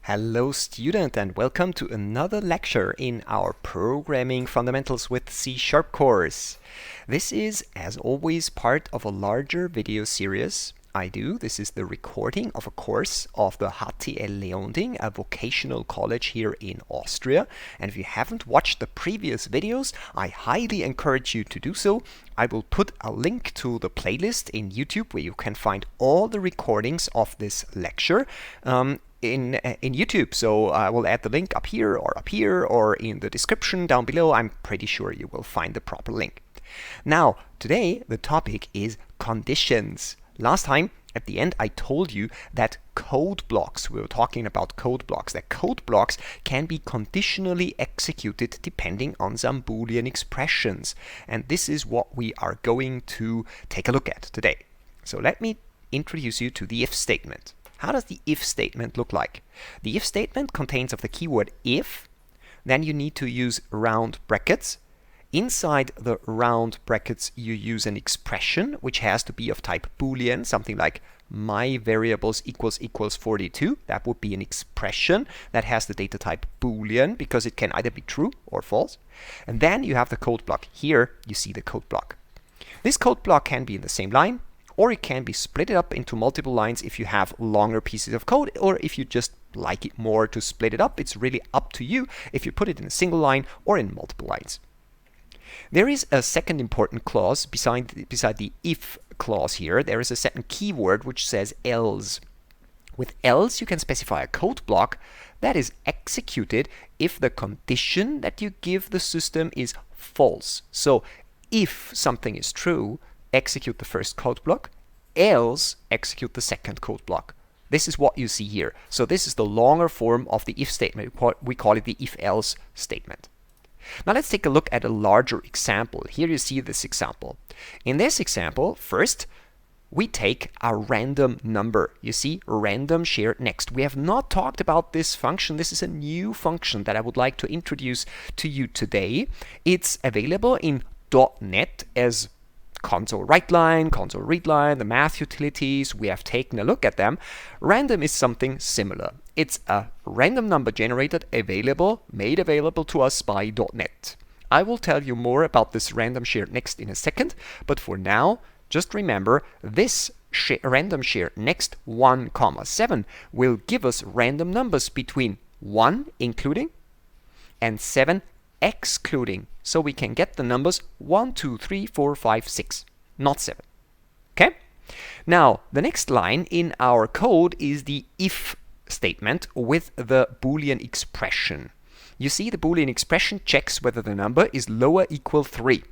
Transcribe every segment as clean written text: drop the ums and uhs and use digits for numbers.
Hello student and welcome to another lecture in our Programming Fundamentals with C# course. This is, as always, part of a larger video series This is the recording of a course of the HTL Leonding, a vocational college here in Austria. And if you haven't watched the previous videos, I highly encourage you to do so. I will put a link to the playlist in YouTube where you can find all the recordings of this lecture in YouTube. So I will add the link up here or in the description down below. I'm pretty sure you will find the proper link. Now, today the topic is conditions. Last time, at the end, I told you that code blocks, we were talking about code blocks, that code blocks can be conditionally executed depending on some Boolean expressions. And this is what we are going to take a look at today. So let me introduce you to the if statement. How does the if statement look like? The if statement contains of the keyword if, then you need to use round brackets. Inside the round brackets, you use an expression which has to be of type Boolean, something like my variables equals 42. That would be an expression that has the data type Boolean because it can either be true or false. And then you have the code block. Here you see the code block. This code block can be in the same line, or it can be split up into multiple lines if you have longer pieces of code, or if you just like it more to split it up. It's really up to you if you put it in a single line or in multiple lines. There is a second important clause beside the if clause here. There is a second keyword which says else. With else, you can specify a code block that is executed if the condition that you give the system is false. So if something is true, execute the first code block, else execute the second code block. This is what you see here. So this is the longer form of the if statement. We call it the if-else statement. Now let's take a look at a larger example. Here you see this example. In this example, first, we take a random number. You see, random shared next. We have not talked about this function. This is a new function that I would like to introduce to you today. It's available in .NET as console write line, console read line, the math utilities. We have taken a look at them. Random is something similar. It's a random number generated, made available to us by .NET. I will tell you more about this random shared next in a second, but for now, just remember this random shared next 1, 7 will give us random numbers between 1 including and 7 excluding. So we can get the numbers 1, 2, 3, 4, 5, 6, not 7. Okay? Now, the next line in our code is the if statement with the Boolean expression. You see, the Boolean expression checks whether the number is lower equal 3.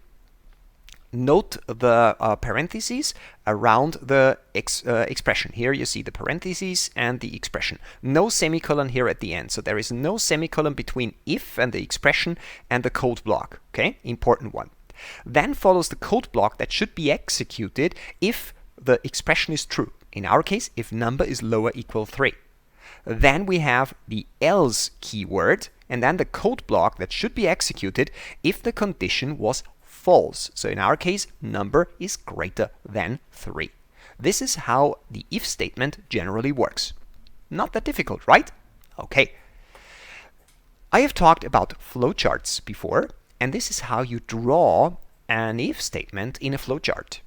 Note the parentheses around the expression. Here you see the parentheses and the expression. No semicolon here at the end. So there is no semicolon between if and the expression and the code block. Okay, important one. Then follows the code block that should be executed if the expression is true. In our case, if number is lower equal 3. Then we have the else keyword and then the code block that should be executed if the condition was false. So in our case, number is greater than 3. This is how the if statement generally works. Not that difficult, right? Okay. I have talked about flowcharts before, and this is how you draw an if statement in a flowchart.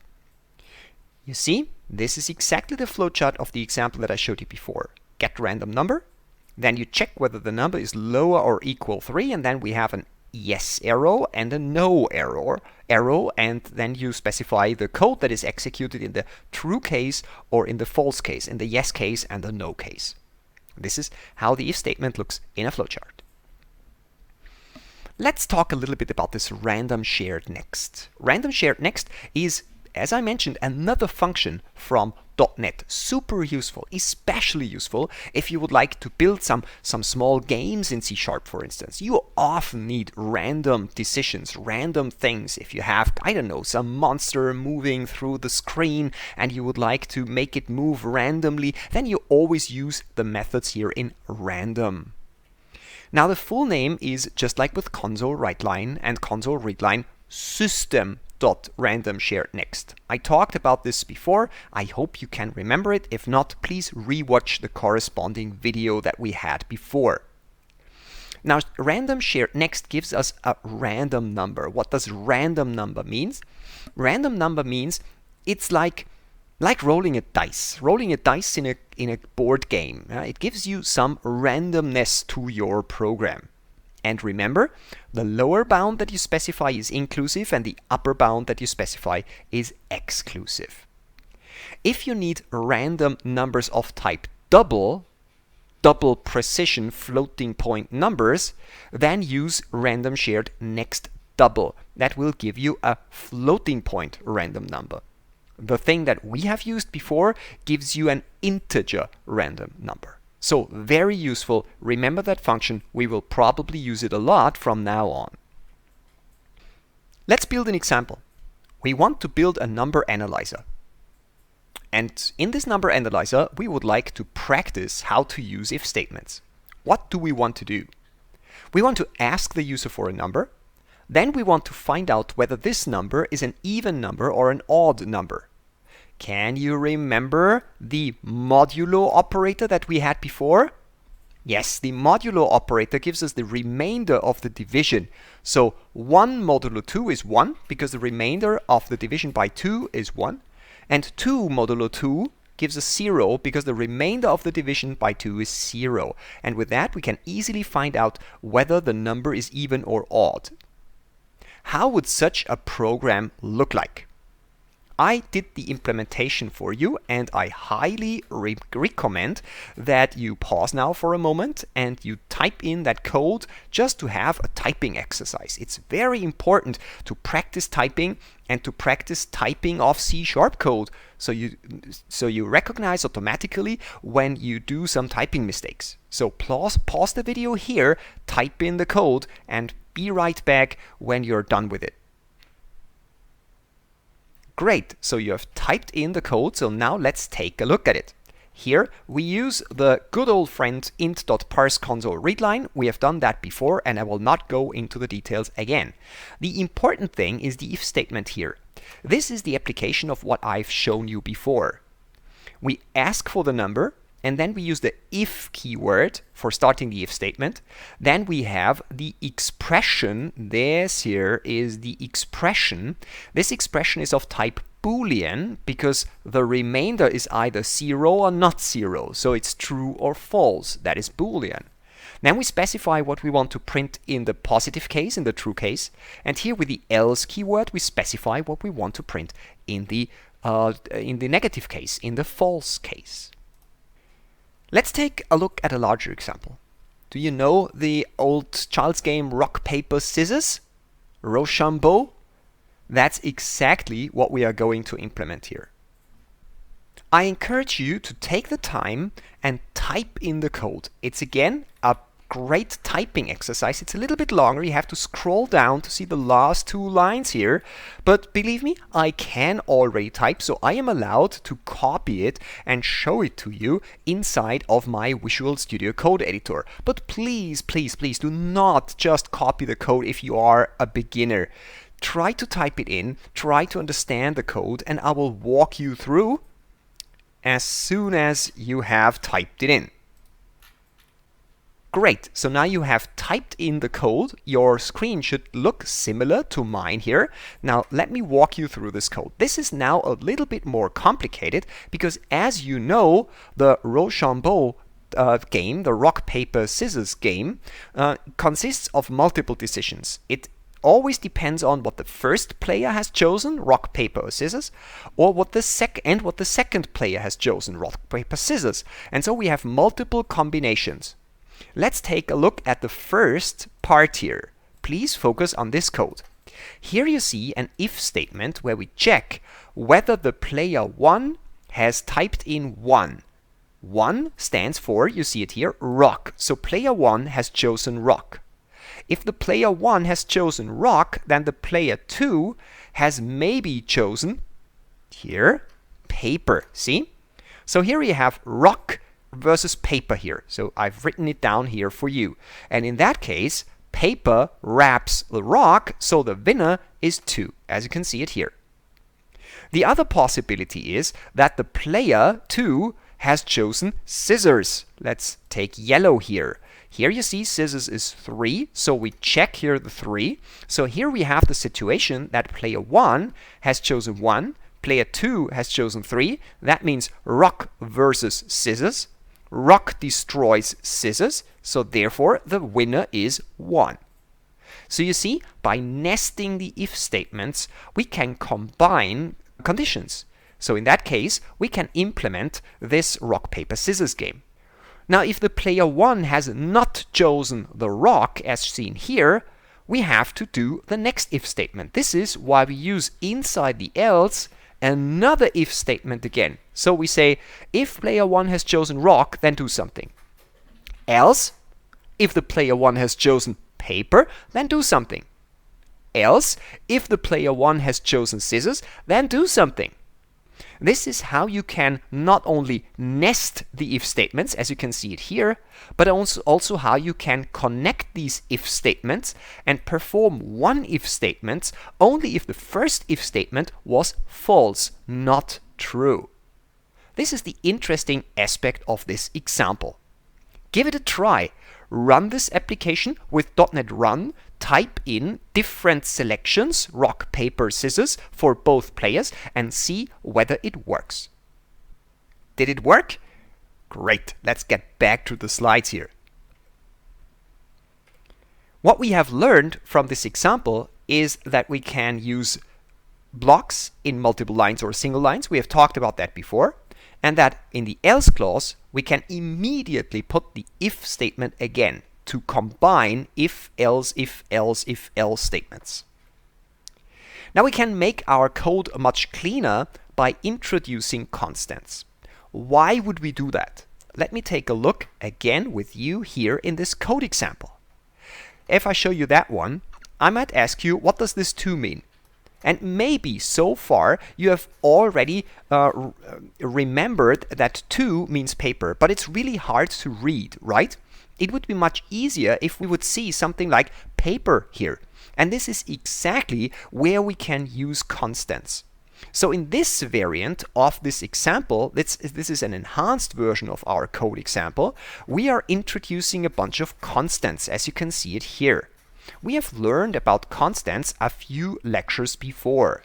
You see, this is exactly the flowchart of the example that I showed you before. Get random number, then you check whether the number is lower or equal 3, and then we have an yes arrow and a no arrow, and then you specify the code that is executed in the true case or in the false case, in the yes case and the no case. This is how the if statement looks in a flowchart. Let's talk a little bit about this random shared next. Random shared next is, as I mentioned, another function from .NET. Super useful, especially useful if you would like to build some small games in C#, for instance. You often need random decisions, random things. If you have, I don't know, some monster moving through the screen and you would like to make it move randomly, then you always use the methods here in random. Now the full name is, just like with console write line and console read line, system int.randomSharedNext. I talked about this before. I hope you can remember it. If not, please rewatch the corresponding video that we had before. Now, random shared next gives us a random number. What does random number means? Random number means it's like rolling a dice. Rolling a dice in a board game. It gives you some randomness to your program. And remember, the lower bound that you specify is inclusive and the upper bound that you specify is exclusive. If you need random numbers of type double precision floating point numbers, then use random shared next double. That will give you a floating point random number. The thing that we have used before gives you an integer random number. So very useful. Remember that function. We will probably use it a lot from now on. Let's build an example. We want to build a number analyzer. And in this number analyzer, we would like to practice how to use if statements. What do we want to do? We want to ask the user for a number. Then we want to find out whether this number is an even number or an odd number. Can you remember the modulo operator that we had before? Yes, the modulo operator gives us the remainder of the division. So 1 modulo 2 is 1 because the remainder of the division by 2 is 1. And 2 modulo 2 gives us 0 because the remainder of the division by 2 is 0. And with that, we can easily find out whether the number is even or odd. How would such a program look like? I did the implementation for you, and I highly recommend that you pause now for a moment and you type in that code just to have a typing exercise. It's very important to practice typing and to practice typing of C# code so you recognize automatically when you do some typing mistakes. So pause the video here, type in the code, and be right back when you're done with it. Great, so you have typed in the code, so now let's take a look at it. Here we use the good old friend int.parseConsole readline. We have done that before and I will not go into the details again. The important thing is the if statement here. This is the application of what I've shown you before. We ask for the number and then we use the if keyword for starting the if statement. Then we have the expression. This here is the expression. This expression is of type Boolean because the remainder is either 0 or not 0. So it's true or false. That is Boolean. Then we specify what we want to print in the positive case, in the true case. And here with the else keyword, we specify what we want to print in the negative case, in the false case. Let's take a look at a larger example. Do you know the old child's game Rock-Paper-Scissors? Roshambo? That's exactly what we are going to implement here. I encourage you to take the time and type in the code. It's again a great typing exercise. It's a little bit longer. You have to scroll down to see the last 2 lines here. But believe me, I can already type, so I am allowed to copy it and show it to you inside of my Visual Studio Code Editor. But please, please, please do not just copy the code if you are a beginner. Try to type it in, try to understand the code, and I will walk you through as soon as you have typed it in. Great, so now you have typed in the code. Your screen should look similar to mine here. Now let me walk you through this code. This is now a little bit more complicated because, as you know, the Roshambo game, the rock-paper-scissors game, consists of multiple decisions. It always depends on what the first player has chosen, rock, paper, or scissors, or what the second player has chosen, rock, paper, scissors. And so we have multiple combinations. Let's take a look at the first part here. Please focus on this code. Here you see an if statement where we check whether the player 1 has typed in 1. 1 stands for, you see it here, rock. So player 1 has chosen rock. If the player 1 has chosen rock, then the player 2 has maybe chosen, here, paper. See? So here you have rock versus paper here. So I've written it down here for you. And in that case, paper wraps the rock, so the winner is 2, as you can see it here. The other possibility is that the player 2 has chosen scissors. Let's take yellow here. Here you see scissors is 3, so we check here the 3. So here we have the situation that player 1 has chosen 1, player 2 has chosen 3. That means rock versus scissors. Rock destroys scissors, so therefore the winner is 1. So you see, by nesting the if statements, we can combine conditions. So in that case, we can implement this rock, paper, scissors game. Now, if the player 1 has not chosen the rock, as seen here, we have to do the next if statement. This is why we use inside the else another if statement again. So we say, if player 1 has chosen rock, then do something. Else, if the player 1 has chosen paper, then do something. Else, if the player 1 has chosen scissors, then do something. This is how you can not only nest the if statements, as you can see it here, but also how you can connect these if statements and perform one if statement only if the first if statement was false, not true. This is the interesting aspect of this example. Give it a try. Run this application with .NET Run, type in different selections, rock, paper, scissors, for both players and see whether it works. Did it work? Great, let's get back to the slides here. What we have learned from this example is that we can use blocks in multiple lines or single lines. We have talked about that before. And that in the else clause, we can immediately put the if statement again to combine if, else, if, else, if, else statements. Now we can make our code much cleaner by introducing constants. Why would we do that? Let me take a look again with you here in this code example. If I show you that one, I might ask you, what does this 2 mean? And maybe so far you have already remembered that 2 means paper, but it's really hard to read, right? It would be much easier if we would see something like paper here. And this is exactly where we can use constants. So in this variant of this example, this is an enhanced version of our code example, we are introducing a bunch of constants, as you can see it here. We have learned about constants a few lectures before.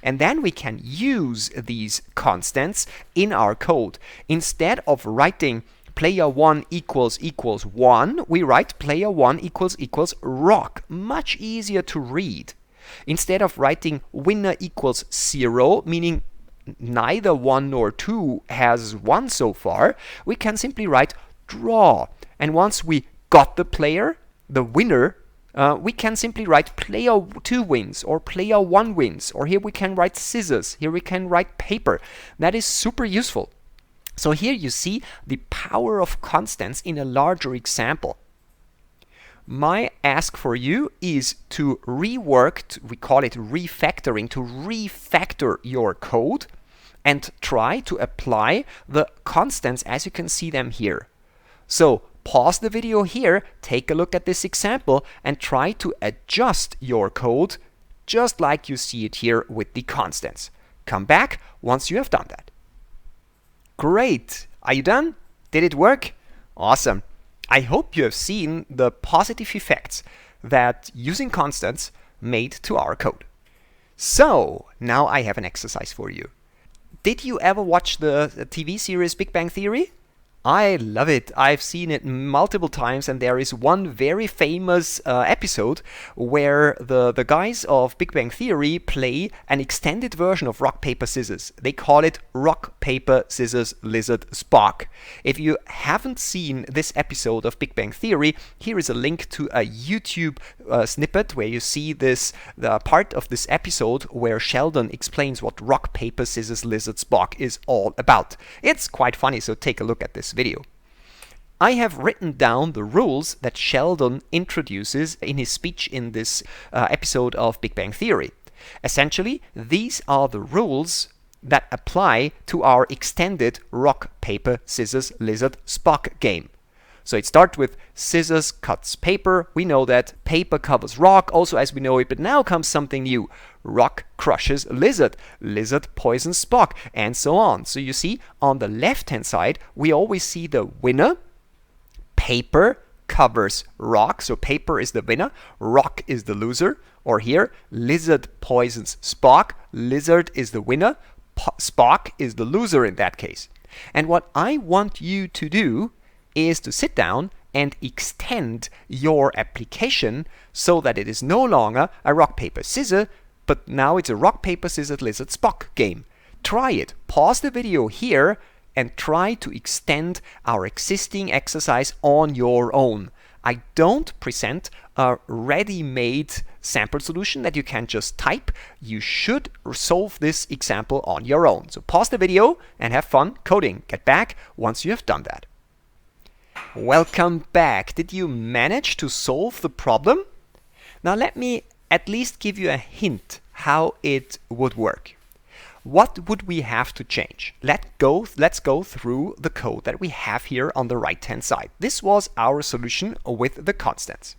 And then we can use these constants in our code. Instead of writing player 1 equals 1, we write player 1 equals rock. Much easier to read. Instead of writing winner equals 0, meaning neither 1 nor 2 has 1 so far, we can simply write draw. And once we got the player, the winner, we can simply write player 2 wins or player 1 wins, or here we can write scissors, here we can write paper. That is super useful. So here you see the power of constants in a larger example. My ask for you is to rework, we call it refactoring, to refactor your code and try to apply the constants as you can see them here. So pause the video here, take a look at this example and try to adjust your code just like you see it here with the constants. Come back once you have done that. Great! Are you done? Did it work? Awesome! I hope you have seen the positive effects that using constants made to our code. So, now I have an exercise for you. Did you ever watch the TV series Big Bang Theory? I love it. I've seen it multiple times, and there is one very famous episode where the guys of Big Bang Theory play an extended version of Rock, Paper, Scissors. They call it Rock-Paper-Scissors-Lizard-Spock. If you haven't seen this episode of Big Bang Theory, here is a link to a YouTube snippet where you see the part of this episode where Sheldon explains what Rock, Paper, Scissors-Lizard-Spock is all about. It's quite funny, so take a look at this video. I have written down the rules that Sheldon introduces in his speech in this episode of Big Bang Theory. Essentially, these are the rules that apply to our extended Rock, Paper, Scissors, Lizard, Spock game. So it starts with scissors cuts paper. We know that paper covers rock, also as we know it, but now comes something new. Rock crushes lizard, lizard poisons Spock, and so on. So you see, on the left-hand side, we always see the winner. Paper covers rock, so paper is the winner, rock is the loser. Or here, lizard poisons Spock, lizard is the winner, Spock is the loser in that case. And what I want you to do is to sit down and extend your application so that it is no longer a rock, paper, scissors, but now it's a rock, paper, scissors, lizard, Spock game. Try it. Pause the video here and try to extend our existing exercise on your own. I don't present a ready-made sample solution that you can just type. You should solve this example on your own. So pause the video and have fun coding. Get back once you have done that. Welcome back. Did you manage to solve the problem? Now let me at least give you a hint how it would work. What would we have to change? Let's go through the code that we have here on the right-hand side. This was our solution with the constants.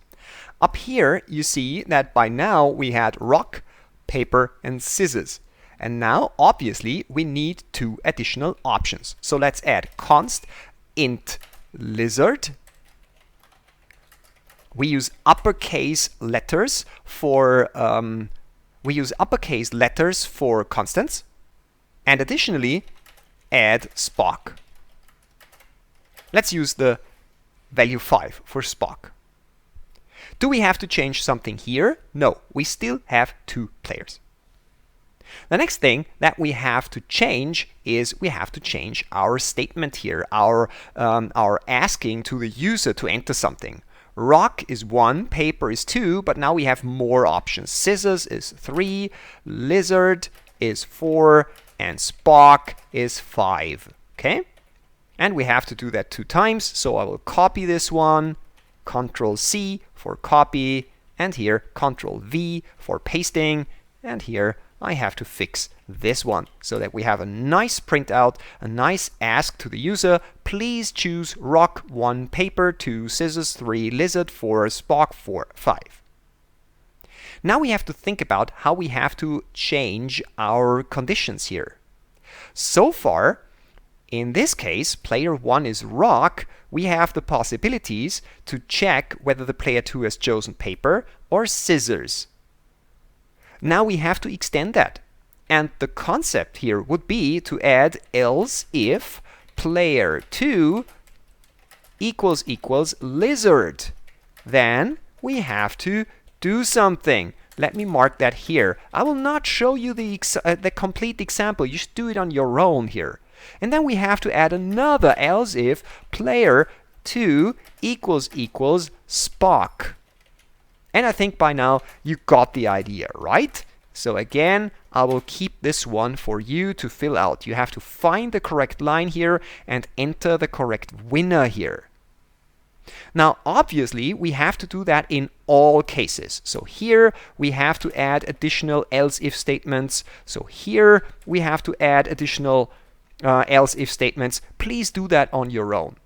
Up here, you see that by now we had rock, paper, and scissors. And now, obviously, we need 2 additional options. So let's add const int lizard. We use uppercase letters for constants. And additionally, add Spock. Let's use the value 5 for Spock. Do we have to change something here? No, we still have 2 players. The next thing that we have to change is we have to change our statement here, our asking to the user to enter something. Rock is 1, paper is 2, but now we have more options. Scissors is 3, lizard is 4, and Spock is 5. Okay? And we have to do that 2 times, so I will copy this one, Control C for copy, and here Control V for pasting, and here I have to fix this one so that we have a nice printout, a nice ask to the user. Please choose rock 1, paper 2, scissors 3, lizard 4, Spock 4, 5. Now we have to think about how we have to change our conditions here. So far, in this case, player 1 is rock. We have the possibilities to check whether the player 2 has chosen paper or scissors. Now we have to extend that. And the concept here would be to add else if player 2 equals lizard. Then we have to do something. Let me mark that here. I will not show you the complete example. You should do it on your own here. And then we have to add another else if player 2 equals Spock. And I think by now you got the idea, right? So again, I will keep this one for you to fill out. You have to find the correct line here and enter the correct winner here. Now, obviously, we have to do that in all cases. So here we have to add additional else-if statements. So here we have to add additional else-if statements. Please do that on your own.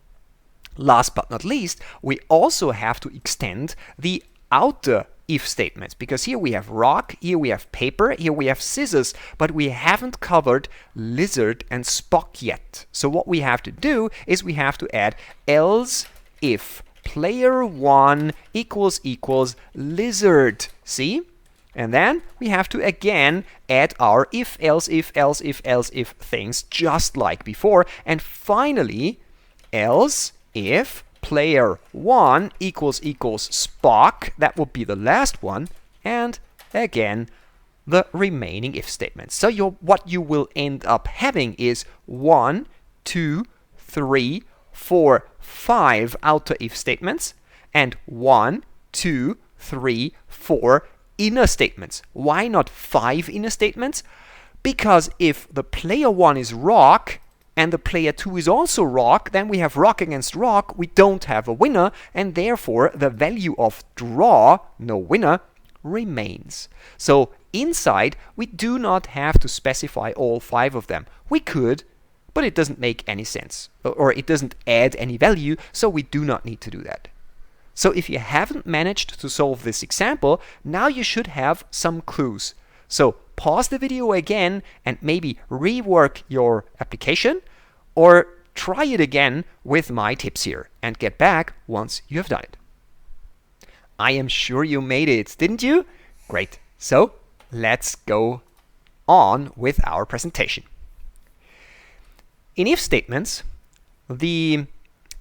Last but not least, we also have to extend the outer if statements, because here we have rock, here we have paper, here we have scissors, but we haven't covered lizard and Spock yet. So what we have to do is we have to add else if player 1 equals lizard. See? And then we have to again add our if, else, if things just like before. And finally, else if player 1 equals Spock, that would be the last one, and again the remaining if statements. So what you will end up having is 1, 2, 3, 4, 5 outer if statements and 1, 2, 3, 4 inner statements. Why not 5 inner statements? Because if the player 1 is rock and the player 2 is also rock, then we have rock against rock, we don't have a winner, and therefore the value of draw, no winner, remains. So inside, we do not have to specify all 5 of them. We could, but it doesn't make any sense, or it doesn't add any value, so we do not need to do that. So if you haven't managed to solve this example, now you should have some clues. So pause the video again and maybe rework your application, or try it again with my tips here and get back once you have done it. I am sure you made it, didn't you? Great. So let's go on with our presentation. In if statements, the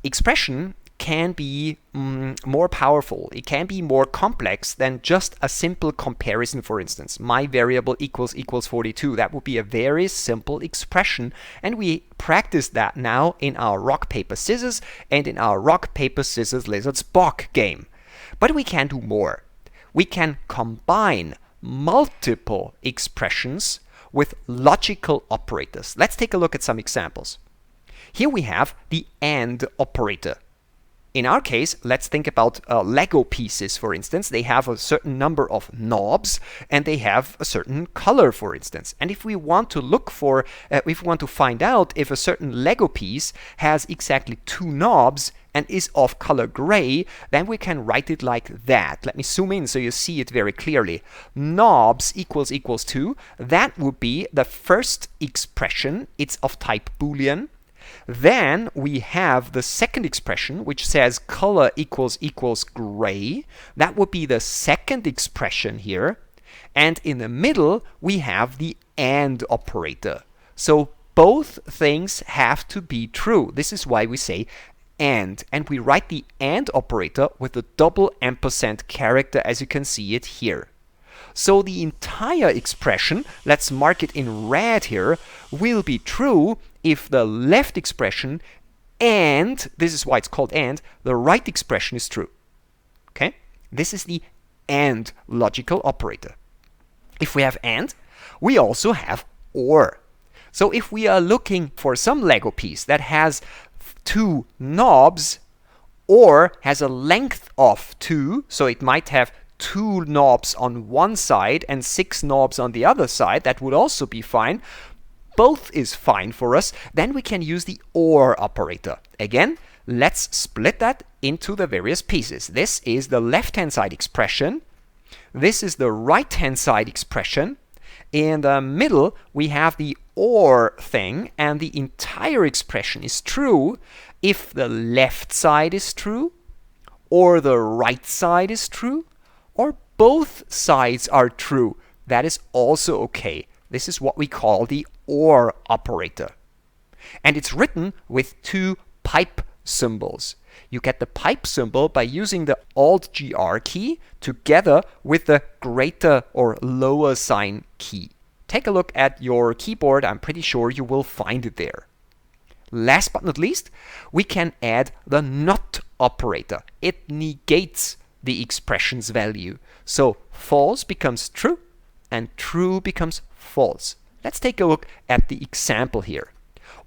expression can be more powerful. It can be more complex than just a simple comparison. For instance, my variable equals 42. That would be a very simple expression, and we practice that now in our rock, paper, scissors and in our Rock-Paper-Scissors-Lizard-Spock game. But we can do more. We can combine multiple expressions with logical operators. Let's take a look at some examples. Here we have the AND operator. In our case, let's think about Lego pieces, for instance. They have a certain number of knobs and they have a certain color, for instance. And if we want to look for, if we want to find out if a certain Lego piece has exactly 2 knobs and is of color gray, then we can write it like that. Let me zoom in so you see it very clearly. Knobs equals 2. That would be the first expression. It's of type Boolean. Then we have the second expression, which says color equals gray. That would be the second expression here. And in the middle, we have the AND operator. So both things have to be true. This is why we say AND. And we write the AND operator with a double ampersand character, as you can see it here. So the entire expression, let's mark it in red here, will be true if the left expression and, this is why it's called AND, the right expression is true. Okay? This is the AND logical operator. If we have AND, we also have OR. So if we are looking for some Lego piece that has 2 knobs or has a length of 2, so it might have 2 knobs on one side and 6 knobs on the other side, that would also be fine. Both is fine for us. Then we can use the OR operator. Again, let's split that into the various pieces. This is the left-hand side expression. This is the right-hand side expression. In the middle, we have the OR thing, and the entire expression is true if the left side is true, or the right side is true, or both sides are true. That is also okay. This is what we call the OR operator. And it's written with 2 pipe symbols. You get the pipe symbol by using the Alt-GR key together with the greater or lower sign key. Take a look at your keyboard. I'm pretty sure you will find it there. Last but not least, we can add the NOT operator. It negates the expression's value. So false becomes true and true becomes false. Let's take a look at the example here.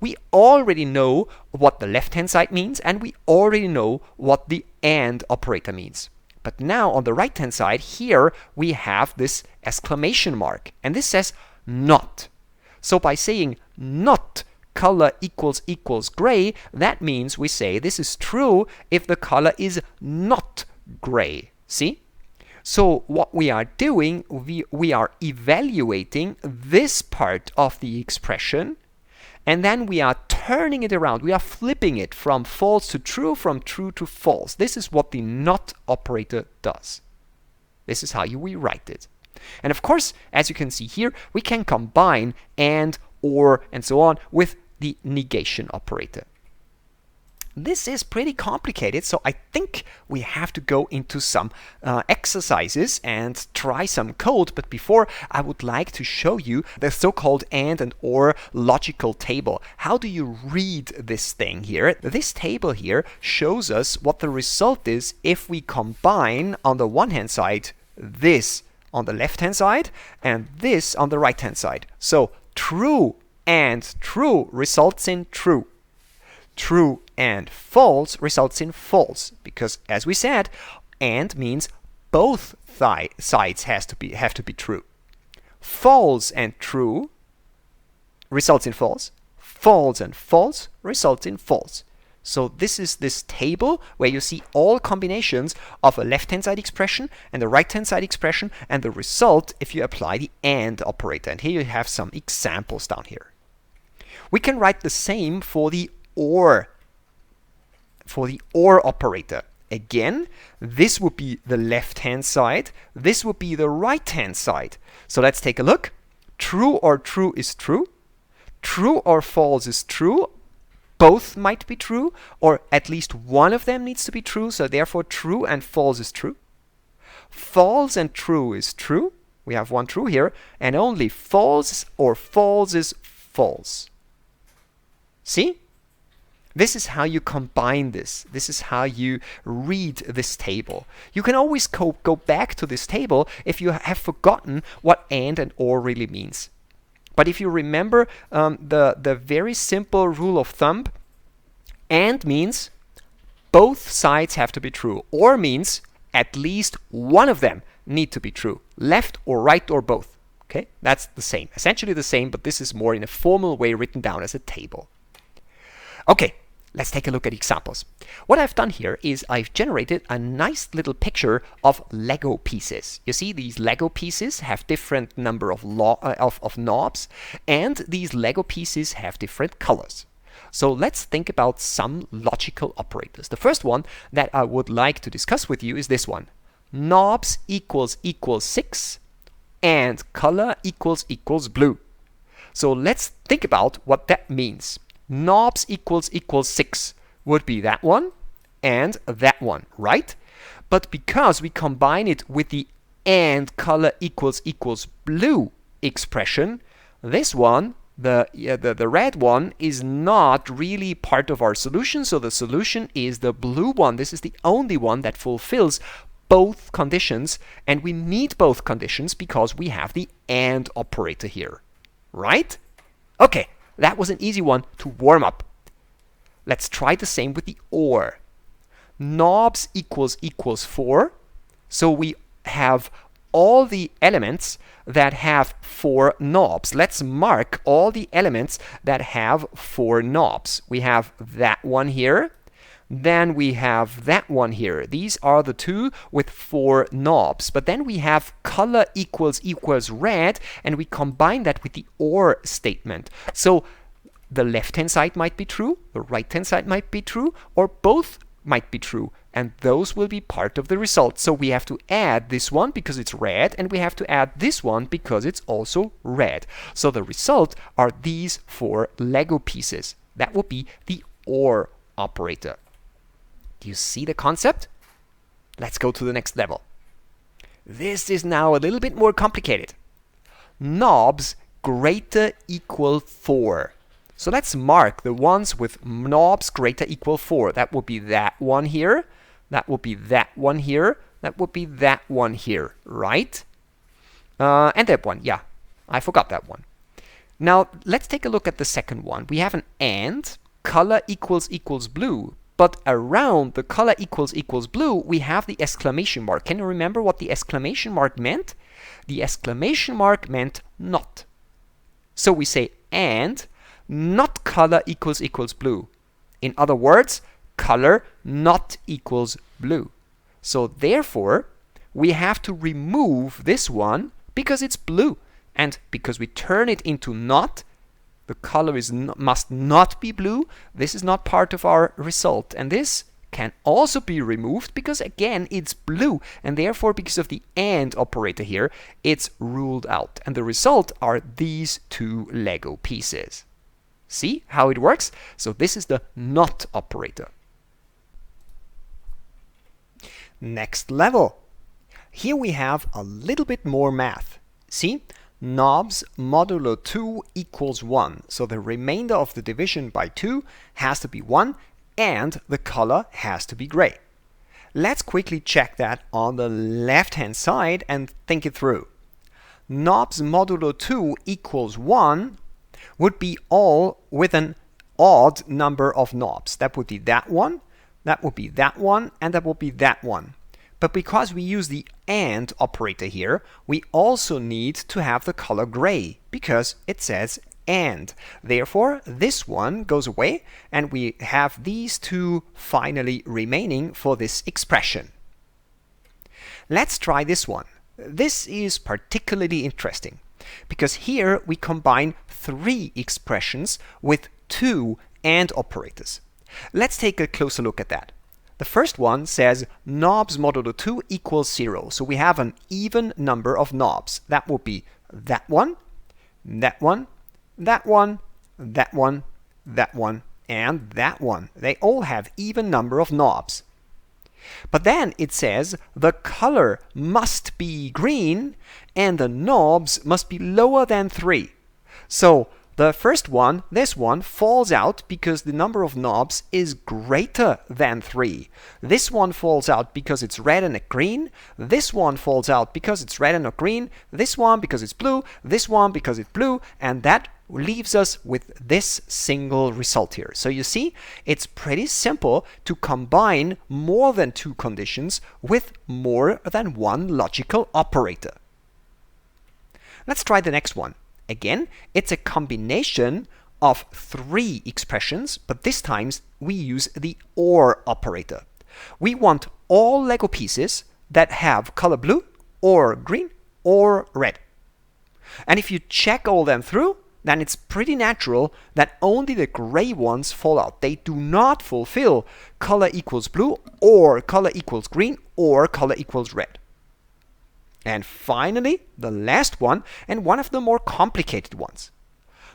We already know what the left-hand side means, and we already know what the AND operator means. But now on the right-hand side here, we have this exclamation mark, and this says not. So by saying not color equals gray, that means we say this is true if the color is not gray. See? So what we are doing, we are evaluating this part of the expression, and then we are turning it around. We are flipping it from false to true, from true to false. This is what the NOT operator does. This is how we write it. And of course, as you can see here, we can combine AND, OR, and so on with the negation operator. This is pretty complicated, so I think we have to go into some exercises and try some code. But before, I would like to show you the so-called AND and OR logical table. How do you read this thing here? This table here shows us what the result is if we combine on the one-hand side this on the left-hand side and this on the right-hand side. So true and true results in true. True and false results in false, because as we said, AND means both sides have to be true. False and true results in false. false, and false results in false. So this is this table where you see all combinations of a left-hand side expression and a right-hand side expression, and the result if you apply the AND operator. And here you have some examples down here. We can write the same for the OR operator. Again, this would be the left-hand side, this would be the right-hand side. So let's take a look. True or true is true. True or false is true. Both might be true, or at least one of them needs to be true, so therefore true and false is true. False and true is true. We have one true here, and only false or false is false. See? This is how you combine this. This is how you read this table. You can always go back to this table if you have forgotten what and OR really means. But if you remember the very simple rule of thumb, AND means both sides have to be true. OR means at least one of them need to be true. Left or right or both. Okay, that's the same. Essentially the same, but this is more in a formal way written down as a table. Okay, let's take a look at examples. What I've done here is I've generated a nice little picture of Lego pieces. You see, these Lego pieces have different number of knobs, and these Lego pieces have different colors. So let's think about some logical operators. The first one that I would like to discuss with you is this one. Knobs equals 6 and color equals blue. So let's think about what that means. Knobs equals 6 would be that one and that one, right? But because we combine it with the and color equals blue expression, this one, the red one, is not really part of our solution. So the solution is the blue one. This is the only one that fulfills both conditions, and we need both conditions because we have the AND operator here, right? Okay, that was an easy one to warm up. Let's try the same with the OR. Knobs equals 4, so we have all the elements that have 4 knobs. Let's mark all the elements that have 4 knobs. We have that one here. Then we have that one here. These are the two with 4 knobs. But then we have color equals red, and we combine that with the OR statement. So the left-hand side might be true, the right-hand side might be true, or both might be true. And those will be part of the result. So we have to add this one because it's red, and we have to add this one because it's also red. So the result are these 4 Lego pieces. That would be the OR operator. Do you see the concept? Let's go to the next level. This is now a little bit more complicated. Knobs greater equal 4. So let's mark the ones with knobs greater equal 4. That would be that one here. That would be that one here. That would be that one here, right? And that one, yeah. I forgot that one. Now, let's take a look at the second one. We have an AND, color equals blue. But around the color equals blue, we have the exclamation mark. Can you remember what the exclamation mark meant? The exclamation mark meant not. So we say AND, not color equals blue. In other words, color not equals blue. So therefore, we have to remove this one because it's blue. And because we turn it into not, the color must not be blue. This is not part of our result. And this can also be removed because, again, it's blue. And therefore, because of the AND operator here, it's ruled out. And the result are these 2 Lego pieces. See how it works? So this is the NOT operator. Next level. Here we have a little bit more math. See? Knobs modulo 2 equals 1. So the remainder of the division by 2 has to be 1, and the color has to be gray. Let's quickly check that on the left-hand side and think it through. Knobs modulo 2 equals 1 would be all with an odd number of knobs. That would be that one, that would be that one, and that would be that one. But because we use the AND operator here, we also need to have the color gray because it says and. Therefore, this one goes away, and we have these two finally remaining for this expression. Let's try this one. This is particularly interesting, because here we combine three expressions with two AND operators. Let's take a closer look at that. The first one says knobs modulo 2 equals 0. So we have an even number of knobs. That would be that one, that one, that one, that one, that one, and that one. They all have even number of knobs. But then it says the color must be green and the knobs must be lower than 3. So the first one, this one, falls out because the number of knobs is greater than 3. This one falls out because it's red and not green. This one falls out because it's red and not green. This one because it's blue. This one because it's blue. And that leaves us with this single result here. So you see, it's pretty simple to combine more than two conditions with more than one logical operator. Let's try the next one. Again, it's a combination of three expressions, but this time we use the OR operator. We want all Lego pieces that have color blue, or green, or red. And if you check all them through, then it's pretty natural that only the gray ones fall out. They do not fulfill color equals blue, or color equals green, or color equals red. And finally, the last one, and one of the more complicated ones.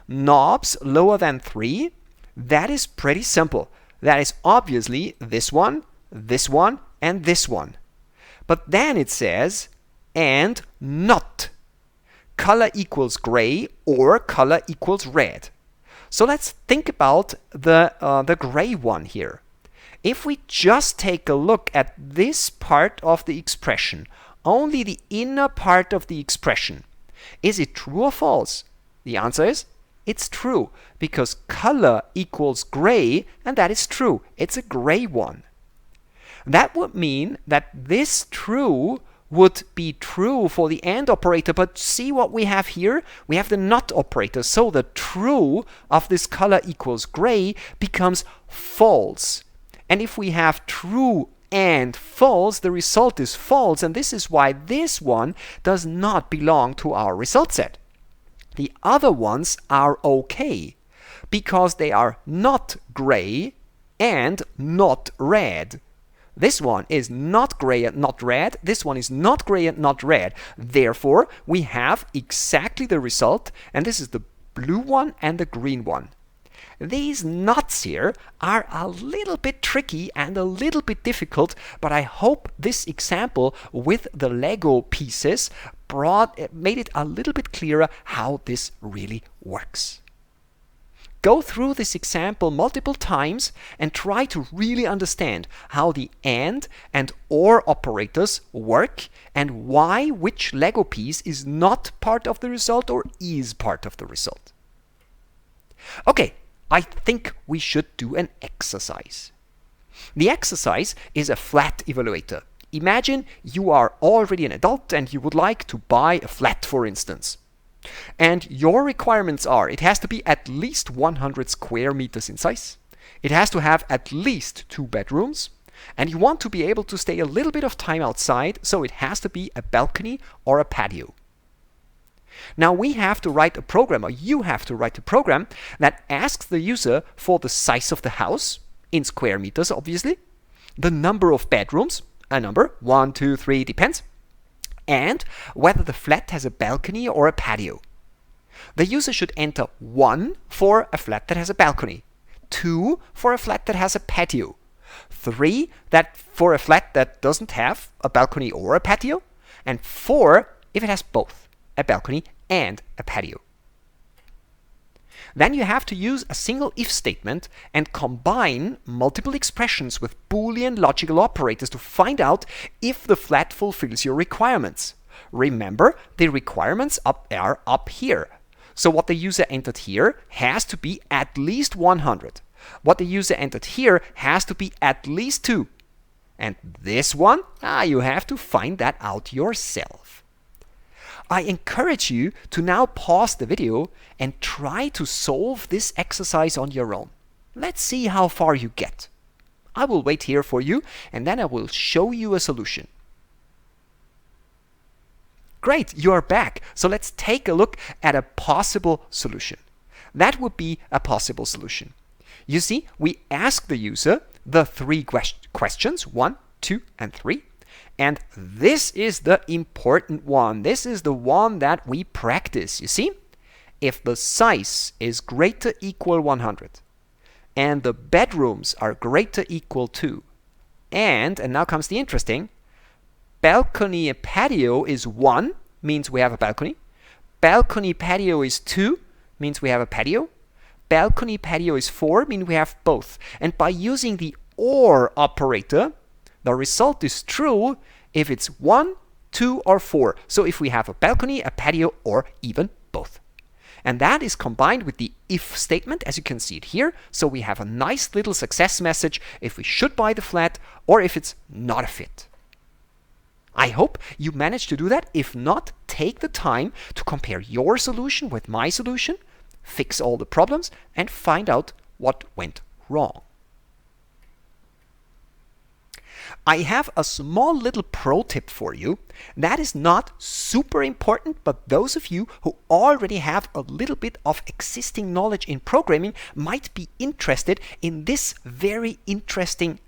Knobs lower than 3, that is pretty simple. That is obviously this one, and this one. But then it says, and not. Color equals gray or color equals red. So let's think about the gray one here. If we just take a look at this part of the expression, only the inner part of the expression, is it true or false? The answer is, it's true, because color equals gray, and that is true. It's a gray one. That would mean that this true would be true for the AND operator, but see what we have here? We have the NOT operator, so the true of this color equals gray becomes false. And if we have true and false, the result is false, and this is why this one does not belong to our result set. The other ones are okay, because they are not gray and not red. This one is not gray and not red. This one is not gray and not red. Therefore, we have exactly the result, and this is the blue one and the green one. These knots here are a little bit tricky and a little bit difficult, but I hope this example with the Lego pieces made it a little bit clearer how this really works. Go through this example multiple times and try to really understand how the AND and OR operators work and why which Lego piece is not part of the result or is part of the result. Okay, I think we should do an exercise. The exercise is a flat evaluator. Imagine you are already an adult and you would like to buy a flat, for instance. And your requirements are, it has to be at least 100 square meters in size. It has to have at least 2 bedrooms. And you want to be able to stay a little bit of time outside, so it has to be a balcony or a patio. Now we have to write a program, or you have to write a program that asks the user for the size of the house, in square meters obviously, the number of bedrooms, a number, 1, 2, 3, depends, and whether the flat has a balcony or a patio. The user should enter 1 for a flat that has a balcony, 2 for a flat that has a patio, 3 for a flat that doesn't have a balcony or a patio, and 4 if it has both, a balcony and a patio. Then you have to use a single if statement and combine multiple expressions with Boolean logical operators to find out if the flat fulfills your requirements. Remember, the requirements are up here. So what the user entered here has to be at least 100. What the user entered here has to be at least 2. And this one, you have to find that out yourself. I encourage you to now pause the video and try to solve this exercise on your own. Let's see how far you get. I will wait here for you, and then I will show you a solution. Great, you are back. So let's take a look at a possible solution. That would be a possible solution. You see, we ask the user the three questions, 1, 2, and 3. And this is the important one. This is the one that we practice. You see, if the size is greater equal 100, and the bedrooms are greater equal 2, and now comes the interesting, balcony and patio is 1, means we have a balcony. Balcony patio is 2, means we have a patio. Balcony patio is 4, means we have both. And by using the OR operator, the result is true if it's 1, 2, or 4. So if we have a balcony, a patio, or even both. And that is combined with the if statement, as you can see it here. So we have a nice little success message if we should buy the flat or if it's not a fit. I hope you managed to do that. If not, take the time to compare your solution with my solution, fix all the problems, and find out what went wrong. I have a small little pro tip for you. That is not super important, but those of you who already have a little bit of existing knowledge in programming might be interested in this very interesting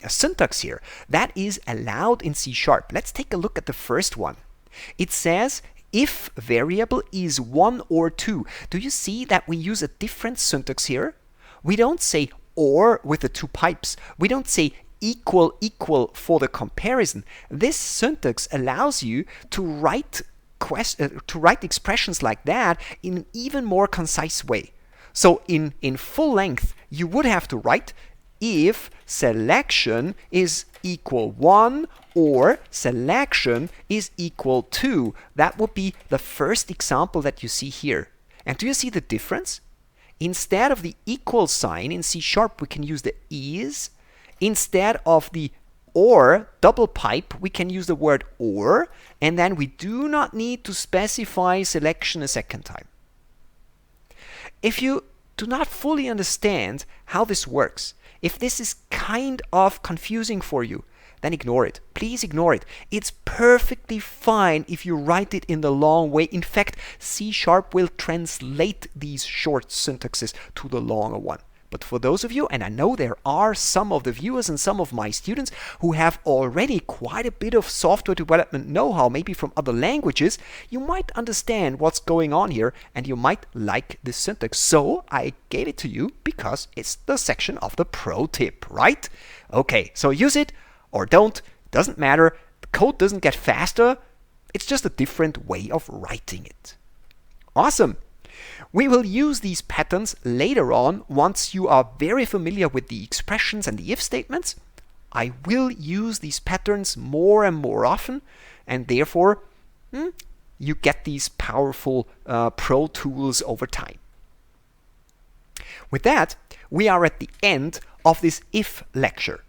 syntax here that is allowed in C#. Let's take a look at the first one. It says if variable is 1 or 2. Do you see that we use a different syntax here? We don't say OR with the two pipes. We don't say equal equal for the comparison. This syntax allows you to write expressions like that in an even more concise way. So in full length, you would have to write if selection is equal 1 or selection is equal 2. That would be the first example that you see here. And do you see the difference? Instead of the equal sign in C#, we can use the is. Instead of the OR double pipe, we can use the word OR, and then we do not need to specify selection a second time. If you do not fully understand how this works, if this is kind of confusing for you, then ignore it. Please ignore it. It's perfectly fine if you write it in the long way. In fact, C# will translate these short syntaxes to the longer one. But for those of you, and I know there are some of the viewers and some of my students who have already quite a bit of software development know-how, maybe from other languages, you might understand what's going on here and you might like this syntax. So I gave it to you because it's the section of the pro tip, right? Okay, so use it or don't, doesn't matter. The code doesn't get faster. It's just a different way of writing it. Awesome. We will use these patterns later on once you are very familiar with the expressions and the if statements. I will use these patterns more and more often, and therefore you get these powerful pro tools over time. With that, we are at the end of this if lecture.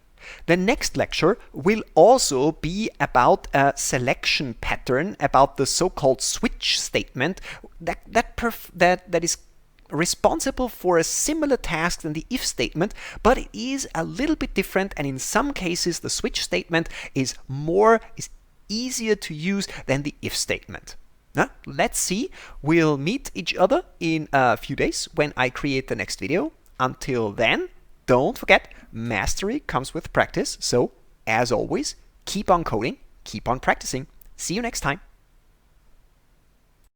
The next lecture will also be about a selection pattern, about the so-called switch statement that is responsible for a similar task than the if statement, but it is a little bit different, and in some cases the switch statement is easier to use than the if statement. Now, let's see. We'll meet each other in a few days when I create the next video. Until then, don't forget, mastery comes with practice. So, as always, keep on coding, keep on practicing. See you next time.